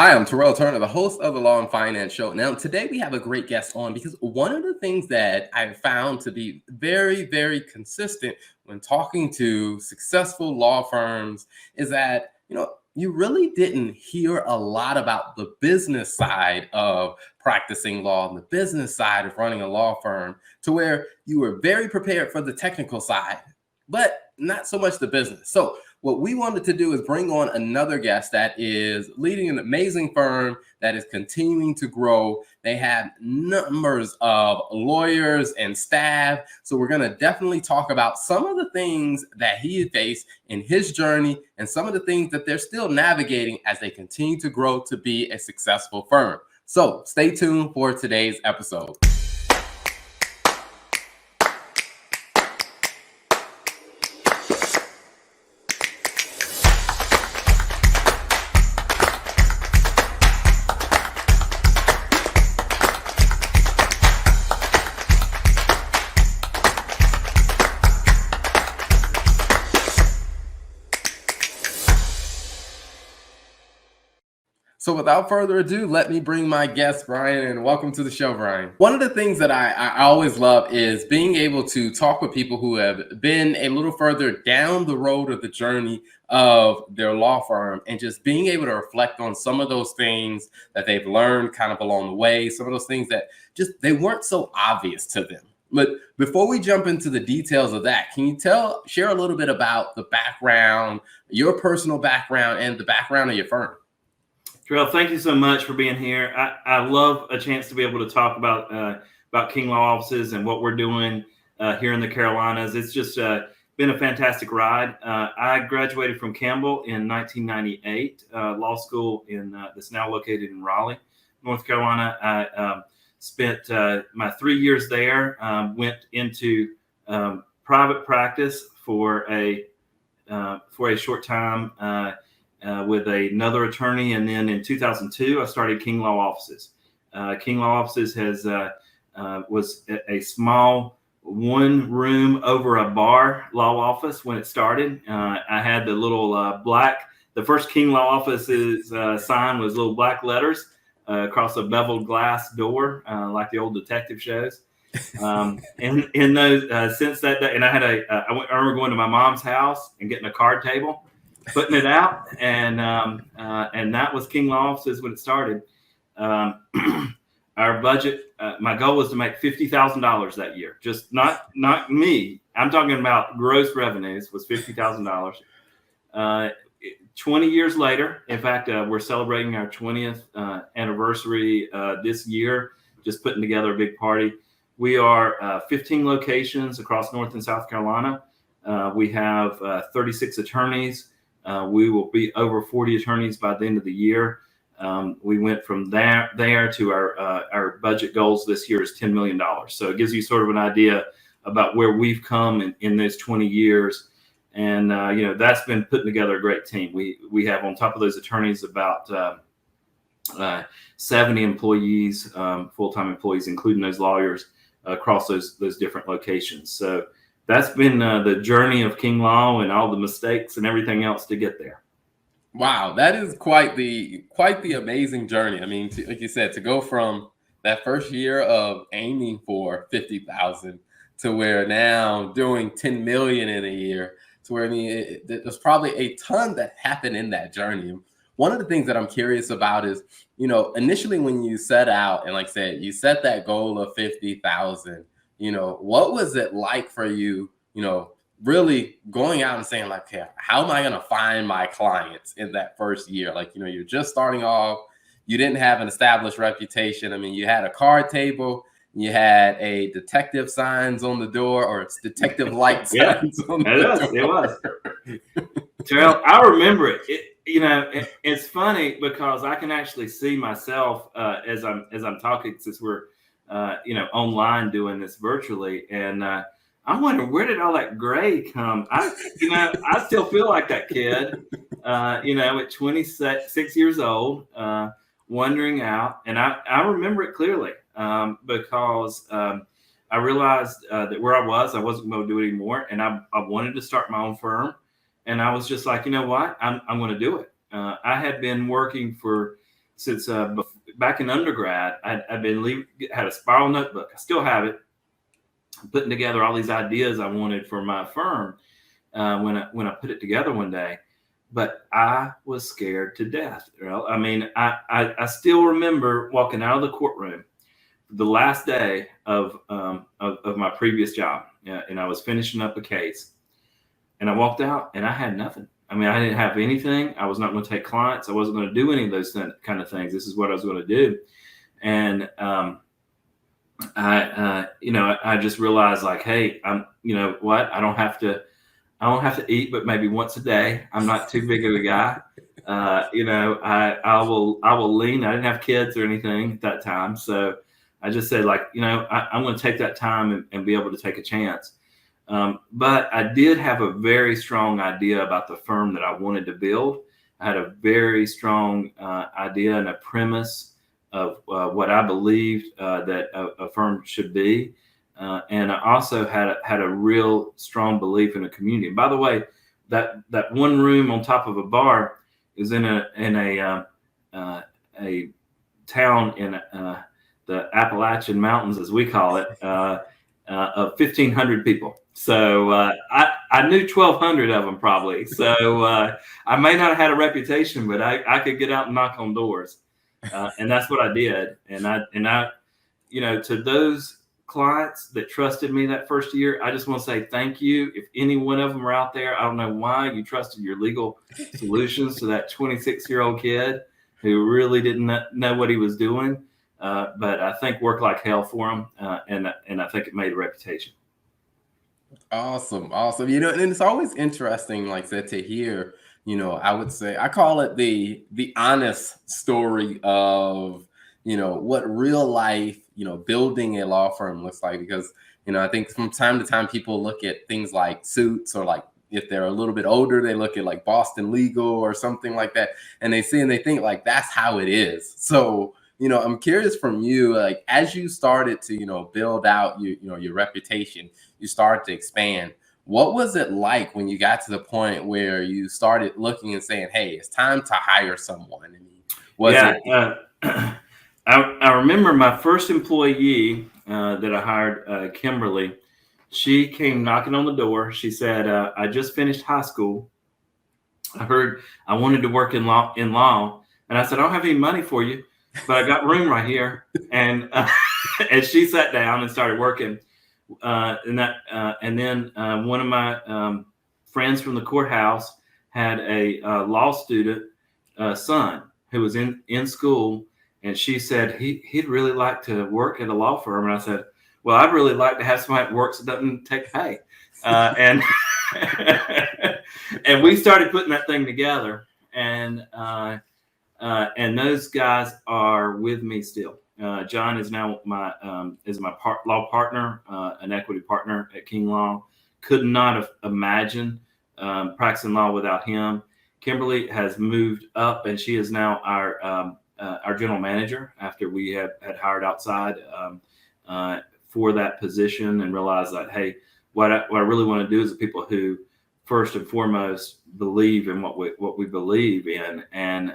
Hi, I'm Terrell Turner, the host of the Law and Finance Show. Now, today we have a great guest on because one of the things that I found to be very, very consistent when talking to successful law firms is that, you really didn't hear a lot about the business side of practicing law and the business side of running a law firm to where you were very prepared for the technical side, but not so much the business. So, what we wanted to do is bring on another guest that is leading an amazing firm that is continuing to grow. They have numbers of lawyers and staff. So we're going to definitely talk about some of the things that he faced in his journey and some of the things that they're still navigating as they continue to grow to be a successful firm. So stay tuned for today's episode. So without further ado, let me bring my guest, Brian, and welcome to the show, Brian. One of the things that I always love is being able to talk with people who have been a little further down the road of the journey of their law firm and just being able to reflect on some of those things that they've learned kind of along the way, some of those things that just they weren't so obvious to them. But before we jump into the details of that, can you share a little bit about the background, your personal background, and the background of your firm? Terrell, thank you so much for being here. I love a chance to be able to talk about King Law Offices and what we're doing here in the Carolinas. It's just been a fantastic ride. I graduated from Campbell in 1998, law school that's now located in Raleigh, North Carolina. I spent my 3 years there, went into private practice for a short time. With another attorney, and then in 2002, I started King Law Offices. King Law Offices was a small one-room over a bar law office when it started. I had the little the first King Law Offices sign was little black letters across a beveled glass door, like the old detective shows. And in those since that day, and I remember going to my mom's house and getting a card table, putting it out, and that was King Law Offices when it started. Our budget, my goal was to make $50,000 that year. Just not me. I'm talking about gross revenues was $50,000. 20 years later, in fact, we're celebrating our 20th anniversary this year. Just putting together a big party. We are 15 locations across North and South Carolina. We have 36 attorneys. We will be over 40 attorneys by the end of the year. We went from there to our budget goals this year is $10 million. So it gives you sort of an idea about where we've come in those 20 years. And, that's been putting together a great team. We have on top of those attorneys about 70 employees, full-time employees, including those lawyers across those different locations. So that's been the journey of King Law and all the mistakes and everything else to get there. Wow, that is quite the amazing journey. I mean, like you said, to go from that first year of aiming for 50,000 to where now doing 10 million in a year, to where there's probably a ton that happened in that journey. One of the things that I'm curious about is, initially when you set out and like I said, you set that goal of 50,000. What was it like for you, really going out and saying like, okay, how am I going to find my clients in that first year? Like, you're just starting off, you didn't have an established reputation. I mean, you had a card table, you had a detective signs on the door, or it's detective light signs on the door. It was. Terrell, I remember it. It's funny because I can actually see myself as I'm talking, since we're online doing this virtually, and I'm wondering, where did all that gray come? I still feel like that kid, at 26 years old, wandering out, and I remember it clearly because I realized that where I wasn't going to do it anymore, and I wanted to start my own firm, and I was just like, you know what, I'm going to do it. I had been working for back in undergrad. I'd been had a spiral notebook. I still have it, putting together all these ideas I wanted for my firm when I put it together one day. But I was scared to death. I mean, I still remember walking out of the courtroom the last day of my previous job, and I was finishing up a case, and I walked out and I had nothing. I mean, I didn't have anything. I was not going to take clients. I wasn't going to do any of those kind of things. This is what I was going to do. And I just realized, like, hey, you know what? I don't have to eat, but maybe once a day. I'm not too big of a guy. I will lean. I didn't have kids or anything at that time. So I just said, like, I'm going to take that time and be able to take a chance. But I did have a very strong idea about the firm that I wanted to build. I had a very strong idea and a premise of what I believed that a firm should be. And I also had a real strong belief in a community. And by the way, that one room on top of a bar is in a town in the Appalachian Mountains, as we call it, of 1,500 people. So I knew 1,200 of them probably. So I may not have had a reputation, but I could get out and knock on doors, and that's what I did. And I, to those clients that trusted me that first year, I just want to say thank you. If any one of them are out there, I don't know why you trusted your legal solutions to that 26-year-old kid who really didn't know what he was doing. But I think worked like hell for him, and I think it made a reputation. Awesome. And it's always interesting, like I said, to hear, I would say, I call it the honest story of, what real life, building a law firm looks like. Because, I think from time to time, people look at things like Suits, or like, if they're a little bit older, they look at like Boston Legal or something like that. And they see and they think like, that's how it is. So, I'm curious from you, like, as you started to, build out your reputation, you started to expand. What was it like when you got to the point where you started looking and saying, hey, it's time to hire someone? I remember my first employee that I hired, Kimberly. She came knocking on the door. She said, I just finished high school. I heard I wanted to work in law. And I said, I don't have any money for you, but I got room right here. And and she sat down and started working. And then one of my friends from the courthouse had a law student son who was in school, and she said he'd really like to work at a law firm. And I said, well, I'd really like to have somebody that works that doesn't take pay. And and we started putting that thing together. And those guys are with me still. John is now my law partner, an equity partner at King Law. Could not have imagined practicing law without him. Kimberly has moved up, and she is now our general manager after we had hired outside for that position, and realized that, hey, what I really want to do is the people who first and foremost believe in what we believe in. And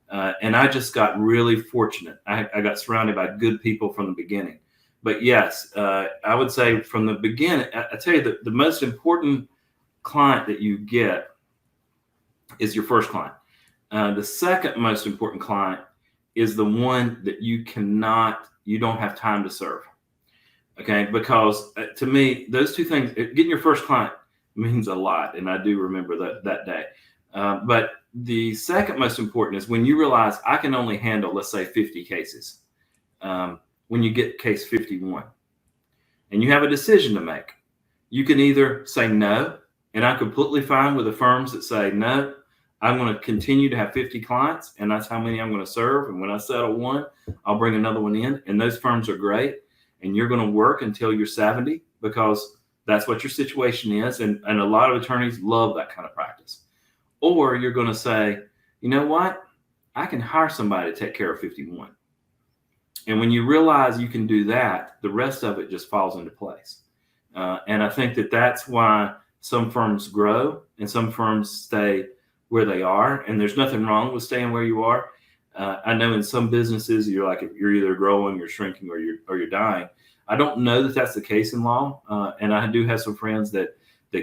I just got really fortunate. I got surrounded by good people from the beginning. But yes, I would say from the beginning, I tell you that the most important client that you get is your first client. The second most important client is the one that you don't have time to serve. Okay, because to me, those two things, getting your first client means a lot. And I do remember that day. But the second most important is when you realize I can only handle, let's say, 50 cases. When you get case 51 and you have a decision to make, you can either say no, and I'm completely fine with the firms that say, no, I'm going to continue to have 50 clients, and that's how many I'm going to serve. And when I settle one, I'll bring another one in. And those firms are great. And you're going to work until you're 70 because that's what your situation is. And a lot of attorneys love that kind of practice. Or you're going to say, you know what? I can hire somebody to take care of 51. And when you realize you can do that, the rest of it just falls into place. And I think that's why some firms grow and some firms stay where they are. And there's nothing wrong with staying where you are. I know in some businesses you're like, if you're either growing, you're shrinking, or you're dying. I don't know that that's the case in law, and I do have some friends that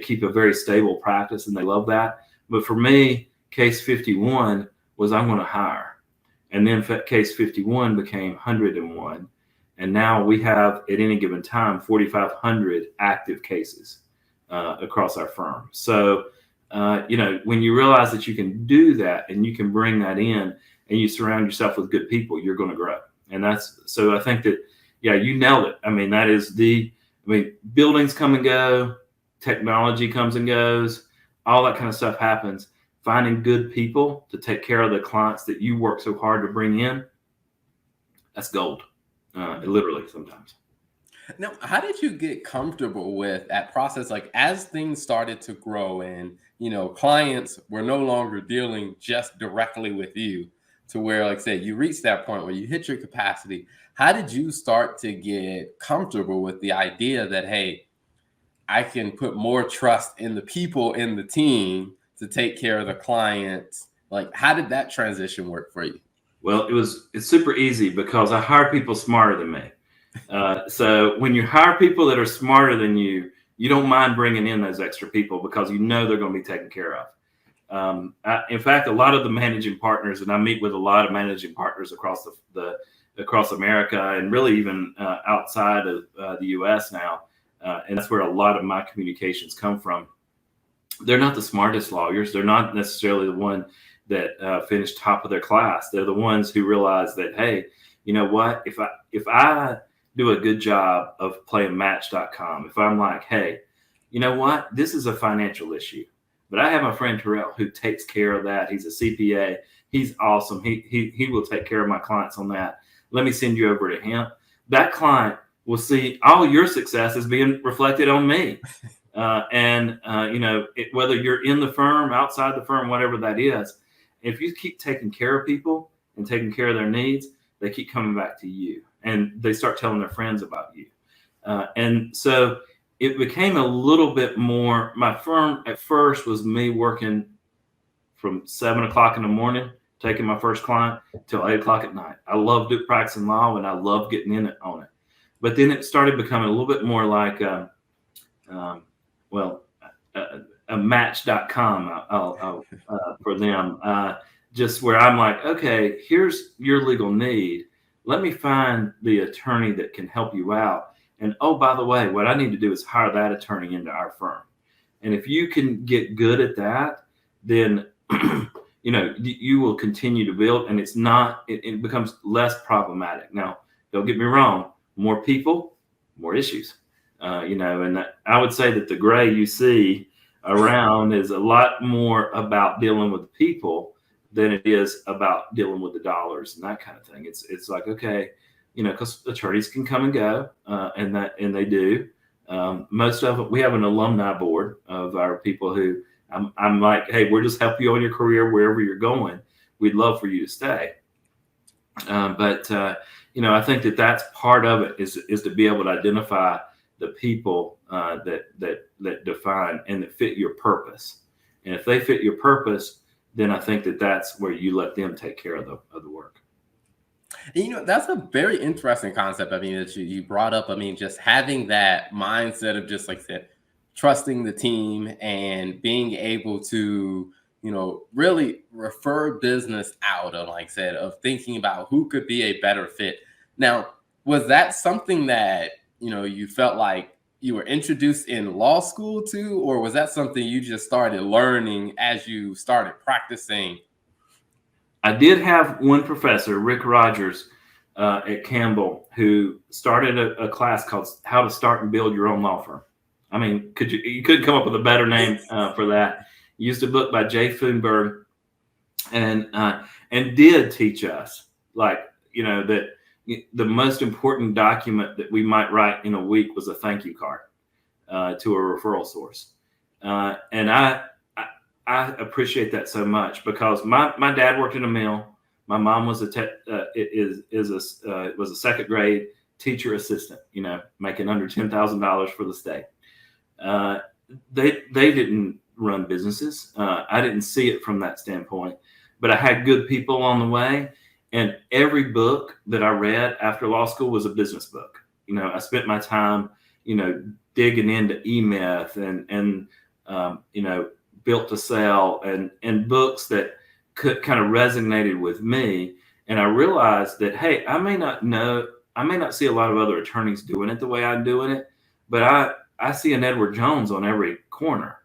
keep a very stable practice and they love that. But for me, case 51 was I'm going to hire, and then case 51 became 101, and now we have at any given time 4,500 active cases across our firm. So when you realize that you can do that and you can bring that in and you surround yourself with good people, you're going to grow. And that's, so I think that, yeah, you nailed it. I mean, that is buildings come and go, technology comes and goes, all that kind of stuff happens. Finding good people to take care of the clients that you work so hard to bring in, that's gold, literally sometimes. Now, how did you get comfortable with that process? Like, as things started to grow and, clients were no longer dealing just directly with you, to where, like I said, you reached that point where you hit your capacity. How did you start to get comfortable with the idea that, hey, I can put more trust in the people in the team to take care of the clients? Like, how did that transition work for you? Well, it's super easy because I hire people smarter than me. So when you hire people that are smarter than you, you don't mind bringing in those extra people because you know they're going to be taken care of. In fact, a lot of the managing partners, and I meet with a lot of managing partners across across America, and really even outside of the U.S. now, and that's where a lot of my communications come from. They're not the smartest lawyers. They're not necessarily the one that finished top of their class. They're the ones who realize that, hey, you know what? If I do a good job of playing Match.com, if I'm like, hey, you know what? This is a financial issue, but I have my friend Terrell who takes care of that. He's a CPA. He's awesome. He will take care of my clients on that. Let me send you over to him. That client will see all your success is being reflected on me. Whether you're in the firm, outside the firm, whatever that is, if you keep taking care of people and taking care of their needs, they keep coming back to you and they start telling their friends about you. And so it became a little bit more, my firm at first was me working from 7 o'clock in the morning, taking my first client till 8 o'clock at night. I loved practicing law and I loved getting in it on it. But then it started becoming a little bit more like, a Match.com for them, just where I'm like, okay, here's your legal need. Let me find the attorney that can help you out. And oh, by the way, what I need to do is hire that attorney into our firm. And if you can get good at that, then you will continue to build, and it becomes less problematic. Now, don't get me wrong, more people, more issues. And I would say that the gray you see around is a lot more about dealing with people than it is about dealing with the dollars and that kind of thing. It's like, okay, because attorneys can come and go, and they do. Most of it, we have an alumni board of our people who I'm like, hey, we'll just help you on your career wherever you're going. We'd love for you to stay. But I think that that's part of it is to be able to identify the people that define and that fit your purpose. And if they fit your purpose, then I think that that's where you let them take care of the work. And, that's a very interesting concept. I mean, that you brought up. I mean, just having that mindset of just like I said, trusting the team and being able to, really refer business out, and like I said, of thinking about who could be a better fit. Now, was that something that, you felt like you were introduced in law school to, or was that something you just started learning as you started practicing? I did have one professor, Rick Rogers, at Campbell, who started a class called How to Start and Build Your Own Law Firm. I mean, you couldn't come up with a better name for that. He used a book by Jay Foonberg, and did teach us, like, that the most important document that we might write in a week was a thank you card to a referral source. And I appreciate that so much because my dad worked in a mill. My mom was was a second grade teacher assistant, making under $10,000 for the state. They didn't run businesses. I didn't see it from that standpoint, but I had good people on the way. And every book that I read after law school was a business book. I spent my time, digging into E-Myth and Built to Sell and books that could kind of resonated with me. And I realized that, hey, I may not see a lot of other attorneys doing it the way I'm doing it, but I see an Edward Jones on every corner.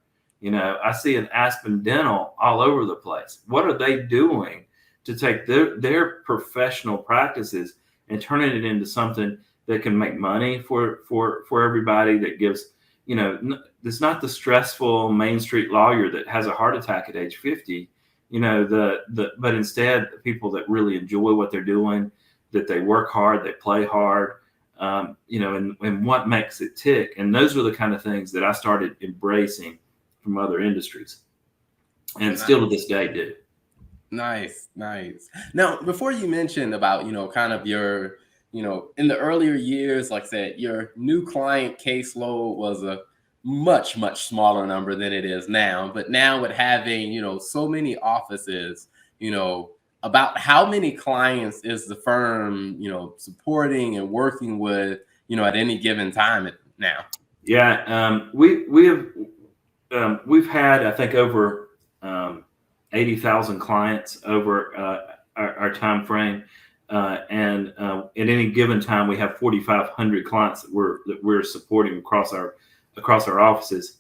I see an Aspen Dental all over the place. What are they doing to take their professional practices and turning it into something that can make money for everybody, that gives, it's not the stressful Main Street lawyer that has a heart attack at age 50, but instead people that really enjoy what they're doing, that they work hard, they play hard, and what makes it tick. And those are the kind of things that I started embracing from other industries, and Nice. Still to this day do. Nice. Now, before you mentioned about, kind of your, in the earlier years, like I said, your new client caseload was a much, much smaller number than it is now. But now with having, so many offices, about how many clients is the firm, supporting and working with, at any given time now? Yeah, we've had, I think, over 80,000 clients over our time frame, and at any given time, we have 4,500 clients that we're supporting across our offices.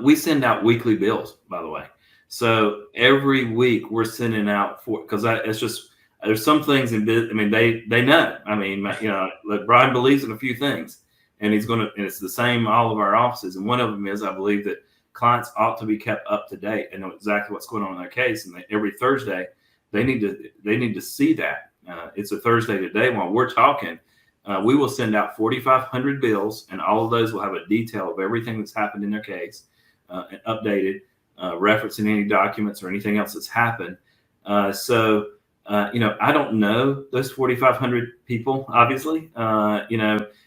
We send out weekly bills, by the way. So every week we're sending out because it's just, there's some things in business. I mean, they know. I mean, like Brian believes in a few things, and and it's the same all of our offices. And one of them is, I believe that clients ought to be kept up to date and know exactly what's going on in their case. And every Thursday, they need to see that. It's a Thursday today while we're talking. We will send out 4,500 bills, and all of those will have a detail of everything that's happened in their case, and updated, referencing any documents or anything else that's happened. So I don't know those 4,500 people, obviously.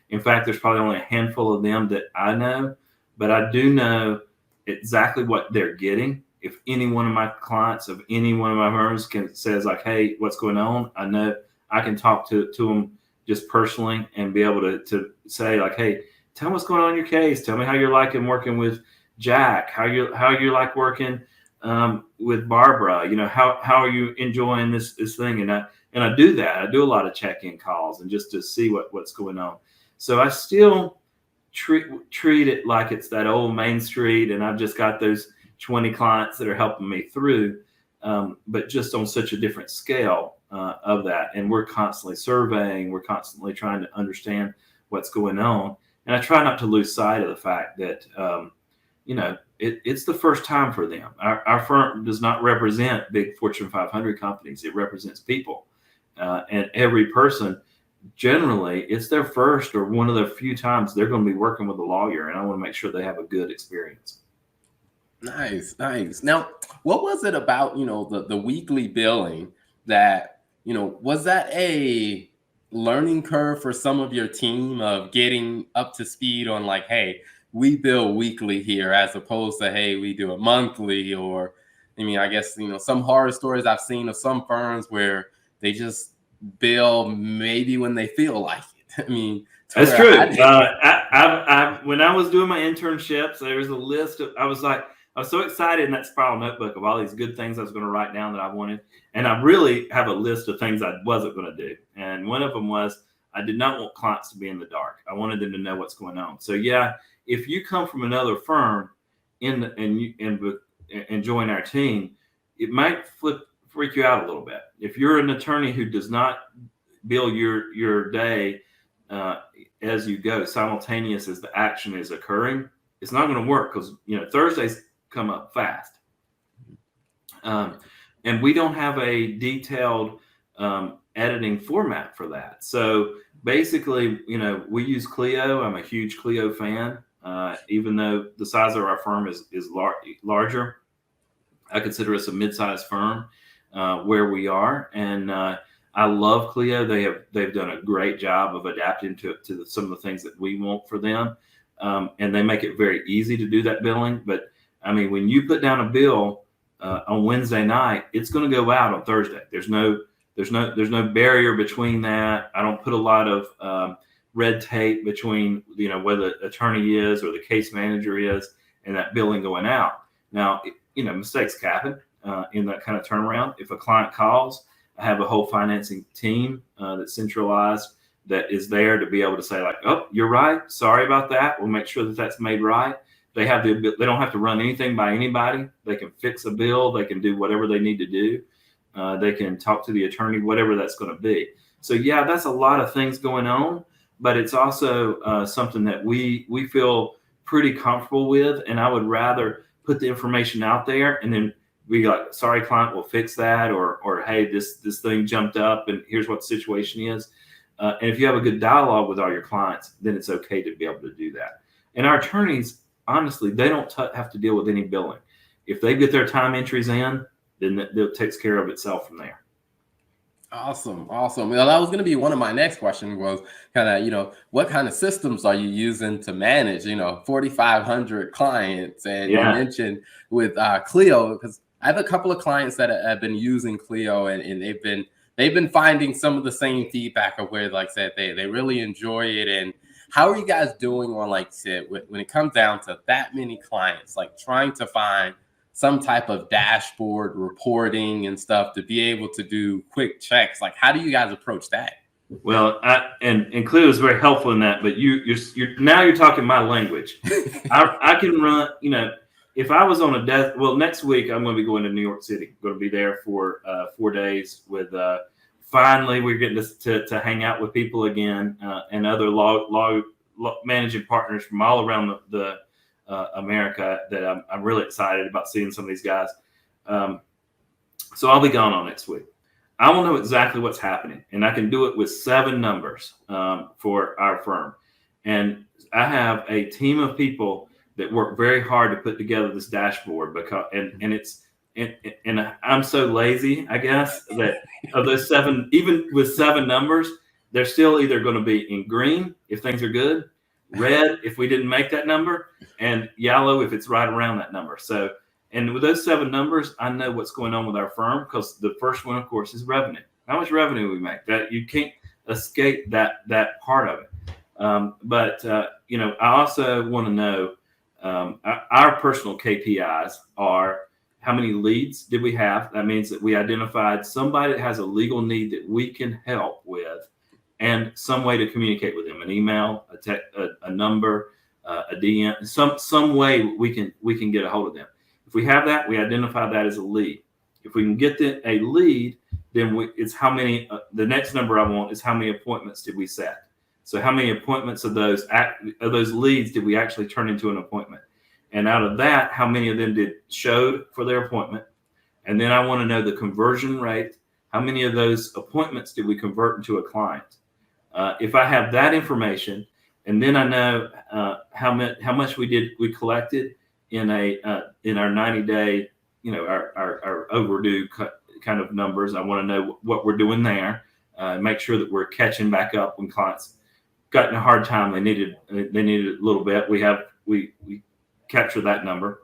In fact, there's probably only a handful of them that I know, but I do know exactly what they're getting. If any one of my clients of any one of my firms says like, hey, what's going on? I know I can talk to them just personally and be able to say like, hey, tell me what's going on in your case. Tell me how you're liking working with Jack, how you like working with Barbara. How are you enjoying this thing? And I do that. I do a lot of check-in calls and just to see what's going on. So I still treat it like it's that old Main Street, and I've just got those 20 clients that are helping me through, but just on such a different scale of that. And we're constantly surveying, we're constantly trying to understand what's going on. And I try not to lose sight of the fact that, it's the first time for them. Our firm does not represent big Fortune 500 companies. It represents people. And every person, generally, it's their first or one of the few times they're going to be working with a lawyer. And I want to make sure they have a good experience. Nice. Now, what was it about, the weekly billing that, was that a learning curve for some of your team of getting up to speed on like, hey, we bill weekly here as opposed to, hey, we do it monthly? Or, I mean, I guess, some horror stories I've seen of some firms where they just bill maybe when they feel like it. I mean, that's true. When I was doing my internships, there was a list of, I was so excited in that spiral notebook of all these good things I was going to write down that I wanted. And I really have a list of things I wasn't going to do. And one of them was, I did not want clients to be in the dark. I wanted them to know what's going on. So yeah, if you come from another firm and join our team, it might freak you out a little bit. If you're an attorney who does not bill your day as you go, simultaneous as the action is occurring, it's not going to work because Thursdays come up fast, and we don't have a detailed editing format for that. So basically, we use Clio. I'm a huge Clio fan, even though the size of our firm is larger. I consider us a mid-sized firm where we are, and I love Clio. They've done a great job of adapting to some of the things that we want for them, and they make it very easy to do that billing. But I mean, when you put down a bill on Wednesday night, it's going to go out on Thursday. There's no There's no barrier between that. I don't put a lot of red tape between, where the attorney is or the case manager is and that billing going out. Now, mistakes happen in that kind of turnaround. If a client calls, I have a whole financing team that's centralized that is there to be able to say, like, oh, you're right. Sorry about that. We'll make sure that that's made right. They don't have to run anything by anybody. They can fix a bill. They can do whatever they need to do. They can talk to the attorney, whatever that's going to be. So yeah, that's a lot of things going on, but it's also something that we feel pretty comfortable with. And I would rather put the information out there and then be like, sorry, client, we'll fix that, or hey, this thing jumped up and here's what the situation is. And if you have a good dialogue with all your clients, then it's okay to be able to do that. And our attorneys, honestly, they don't have to deal with any billing. If they get their time entries in, then it takes care of itself from there. Awesome. Well, that was going to be one of my next questions was kind of, what kind of systems are you using to manage, 4,500 clients? And you mentioned with Clio, because I have a couple of clients that have been using Clio and they've been finding some of the same feedback of where, like I said, they really enjoy it. And how are you guys doing on, like I said, when it comes down to that many clients, like trying to find some type of dashboard reporting and stuff to be able to do quick checks? Like, how do you guys approach that? Well, and Clio is very helpful in that, but you're talking my language. I can run, if I was on a death, well, next week I'm going to be going to New York City. I'm going to be there for 4 days with, finally we're getting to hang out with people again, and other law managing partners from all around the America that I'm really excited about seeing some of these guys. So I'll be gone on next week. I will know exactly what's happening, and I can do it with 7 numbers for our firm. And I have a team of people that work very hard to put together this dashboard because and I'm so lazy, I guess, that of those 7, even with 7 numbers, they're still either going to be in green if things are good, red if we didn't make that number, and yellow if it's right around that number. So, and with those 7 numbers, I know what's going on with our firm, because the first one, of course, is revenue. How much revenue we make? That you can't escape that part of it. But I also want to know our personal KPIs are how many leads did we have? That means that we identified somebody that has a legal need that we can help with, and some way to communicate with them, an email, a number, a DM, some way we can get a hold of them. If we have that, we identify that as a lead. If we can get a lead, then it's how many. The next number I want is how many appointments did we set. So how many appointments of those leads did we actually turn into an appointment? And out of that, how many of them showed for their appointment? And then I want to know the conversion rate. How many of those appointments did we convert into a client? If I have that information, and then I know how much we collected in our 90-day, our overdue kind of numbers. I want to know what we're doing there. Make sure that we're catching back up when clients got in a hard time. They needed a little bit. We capture that number.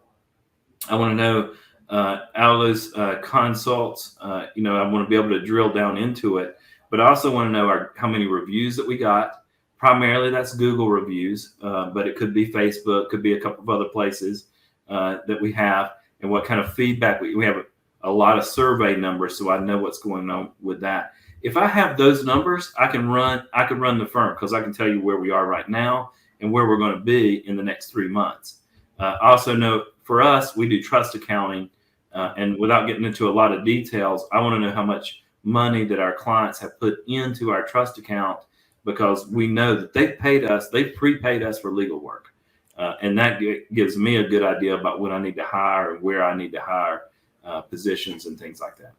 I want to know out of those consults. I want to be able to drill down into it. But I also want to know how many reviews that we got. Primarily, that's Google reviews, but it could be Facebook, could be a couple of other places that we have, and what kind of feedback we have. A lot of survey numbers, so I know what's going on with that. If I have those numbers, I can run the firm, because I can tell you where we are right now and where we're going to be in the next 3 months. I also know for us, we do trust accounting, and without getting into a lot of details, I want to know how much money that our clients have put into our trust account, because we know that they've prepaid us for legal work. And that gives me a good idea about when I need to hire and where I need to hire positions and things like that.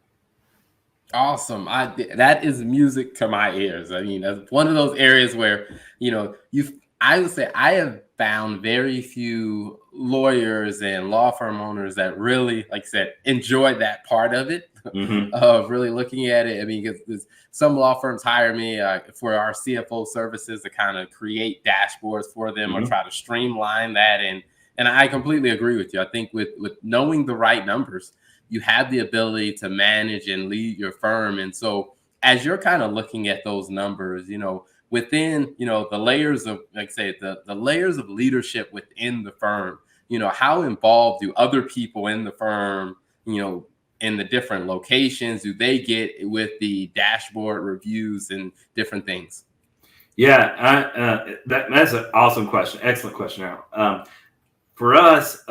Awesome. That is music to my ears. I mean, that's one of those areas where, I would say I have found very few lawyers and law firm owners that really, like I said, enjoy that part of it, of really looking at it. I mean, because some law firms hire me for our CFO services to kind of create dashboards for them or try to streamline that. And I completely agree with you. I think with knowing the right numbers, you have the ability to manage and lead your firm. And so as you're kind of looking at those numbers, within, the layers of, like say, the layers of leadership within the firm, how involved do other people in the firm, in the different locations, do they get with the dashboard reviews and different things? Yeah, that's an awesome question. Excellent question, Al. For us,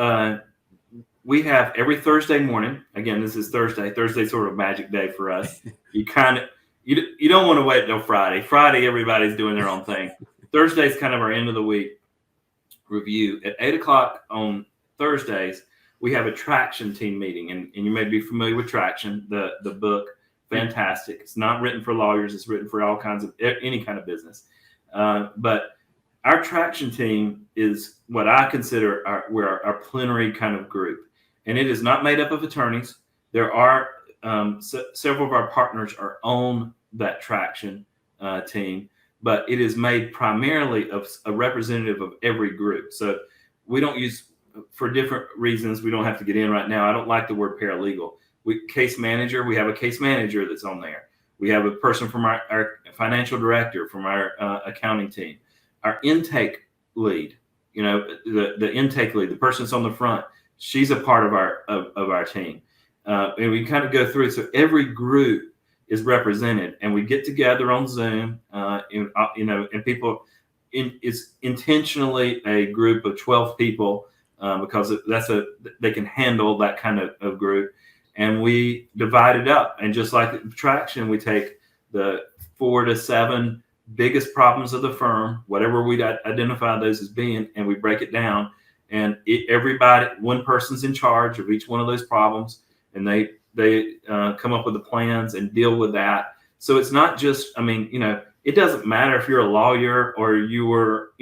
we have every Thursday morning. Again, this is Thursday. Thursday's sort of a magic day for us. You kind of you don't want to wait till Friday. Friday, everybody's doing their own thing. Thursday's kind of our end of the week review. At 8 o'clock on Thursdays, we have a traction team meeting, and you may be familiar with Traction, the book. Fantastic. It's not written for lawyers. It's written for all kinds of any kind of business. But our traction team is what I consider our plenary kind of group, and it is not made up of attorneys. There are several of our partners are on that traction team, but it is made primarily of a representative of every group. So we don't use, for different reasons, we don't have to get in right now. I don't like the word paralegal. Case manager, we have a case manager that's on there. We have a person from our financial director, from our accounting team, our intake lead, the intake lead, the person that's on the front, she's a part of our team. And we kind of go through it. So every group is represented, and we get together on Zoom, and people, it's intentionally a group of 12 people because they can handle that kind of group. And we divide it up. And just like Traction, we take the 4 to 7 biggest problems of the firm, whatever we identify those as being, and we break it down. And everybody, one person's in charge of each one of those problems, and they come up with the plans and deal with that. So it's not just, it doesn't matter if you're a lawyer or you were,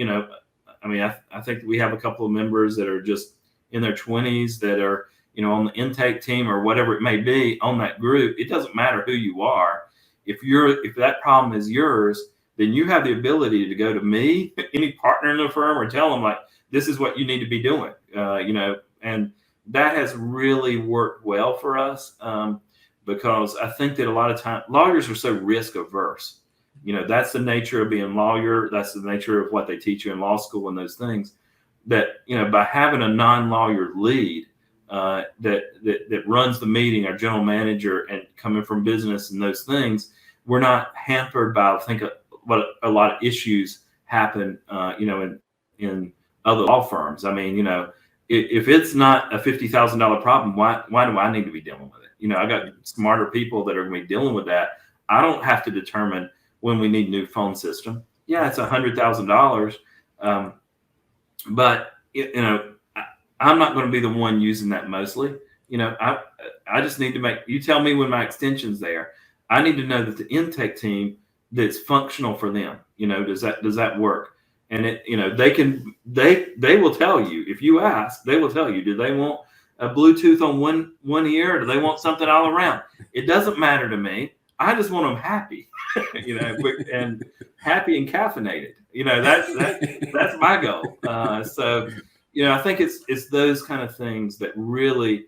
I think we have a couple of members that are just in their 20s that are, on the intake team or whatever it may be on that group. It doesn't matter who you are. If that problem is yours, then you have the ability to go to me, any partner in the firm, or tell them, like, this is what you need to be doing, and that has really worked well for us because I think that a lot of times lawyers are so risk averse. That's the nature of being a lawyer. That's the nature of what they teach you in law school and those things, that, by having a non-lawyer lead, that runs the meeting, our general manager, and coming from business and those things, we're not hampered by, I think, what a lot of issues happen, in other law firms. If it's not a $50,000 problem, why do I need to be dealing with it? I got smarter people that are going to be dealing with that. I don't have to determine when we need a new phone system. Yeah, it's $100,000, but I'm not going to be the one using that mostly. I just need to you tell me when my extension's there. I need to know that the intake team, that's functional for them. Does that work? And they will tell you, if you ask, they will tell you, do they want a Bluetooth on one ear, or do they want something all around? It doesn't matter to me. I just want them happy, and happy and caffeinated. That's my goal. So, I think it's those kind of things that really,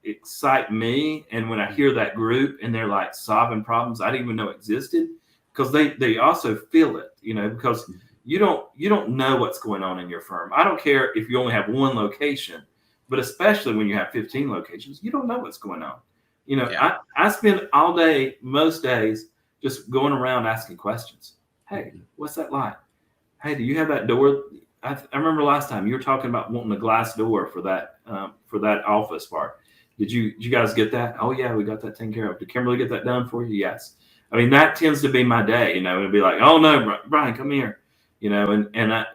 excite me. And when I hear that group and they're like solving problems I didn't even know existed, because they also feel it, because you don't know what's going on in your firm. I don't care if you only have one location, but especially when you have 15 locations, you don't know what's going on. Yeah. I spend all day, most days, just going around asking questions. Hey, what's that like? Hey, do you have that door? I remember last time you were talking about wanting a glass door for that office part. Did you guys get that? Oh yeah, we got that taken care of. Did Kimberly get that done for you? Yes. That tends to be my day. It'd be like, oh no, Brian, come here. And I,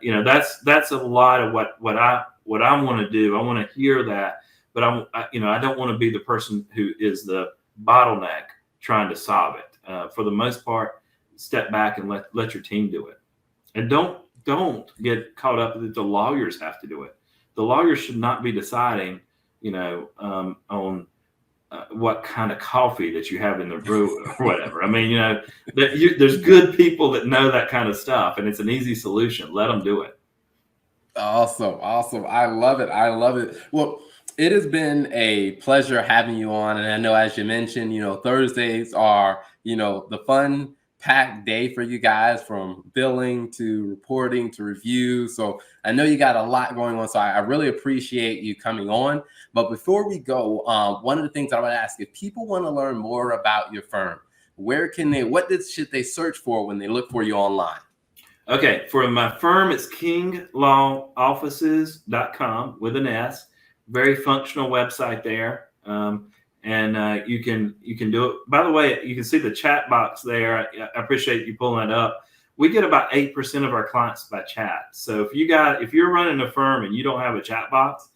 that's a lot of what I want to do. I want to hear that, but I don't want to be the person who is the bottleneck trying to solve it. For the most part, step back and let your team do it, and don't get caught up that the lawyers have to do it. The lawyers should not be deciding, on what kind of coffee that you have in the brew or whatever. There's good people that know that kind of stuff, and it's an easy solution. Let them do it. Awesome. I love it. Well, It has been a pleasure having you on. And I know, as you mentioned, Thursdays are, the fun packed day for you guys, from billing to reporting to review. So I know you got a lot going on. So I really appreciate you coming on. But before we go, one of the things I want to ask, if people want to learn more about your firm, should they search for when they look for you online? Okay, for my firm, it's kinglawoffices.com with an S. Very functional website there, and you can do it. By the way, you can see the chat box there. I appreciate you pulling that up. We get about 8% of our clients by chat. So if you're running a firm and you don't have a chat box,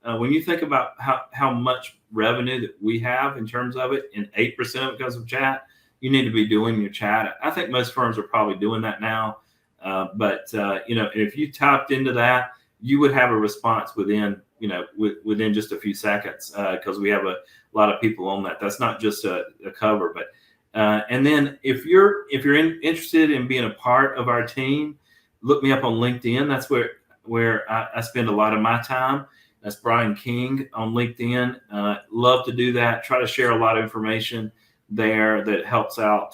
when you think about how much revenue that we have in terms of it, and 8% of it comes from chat, you need to be doing your chat. I think most firms are probably doing that now. But if you tapped into that, you would have a response within just a few seconds, because we have a lot of people on that. That's not just a cover, but and then if you're interested in being a part of our team, look me up on LinkedIn. That's where I spend a lot of my time. That's Brian King on LinkedIn. Love to do that. Try to share a lot of information there that helps out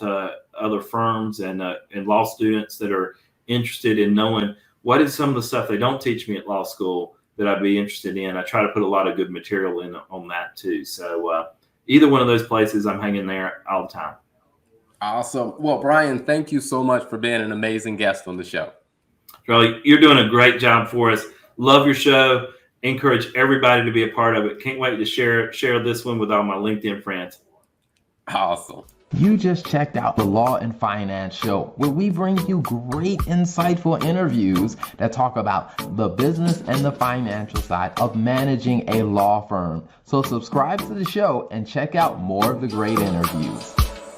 other firms and law students that are interested in knowing what is some of the stuff they don't teach me at law school that I'd be interested in. I try to put a lot of good material in on that too. So either one of those places, I'm hanging there all the time. Awesome. Well, Brian, thank you so much for being an amazing guest on the show. Charlie, you're doing a great job for us. Love your show. Encourage everybody to be a part of it. Can't wait to share this one with all my LinkedIn friends. Awesome. You just checked out the Law and Finance Show, where we bring you great, insightful interviews that talk about the business and the financial side of managing a law firm. So subscribe to the show and check out more of the great interviews.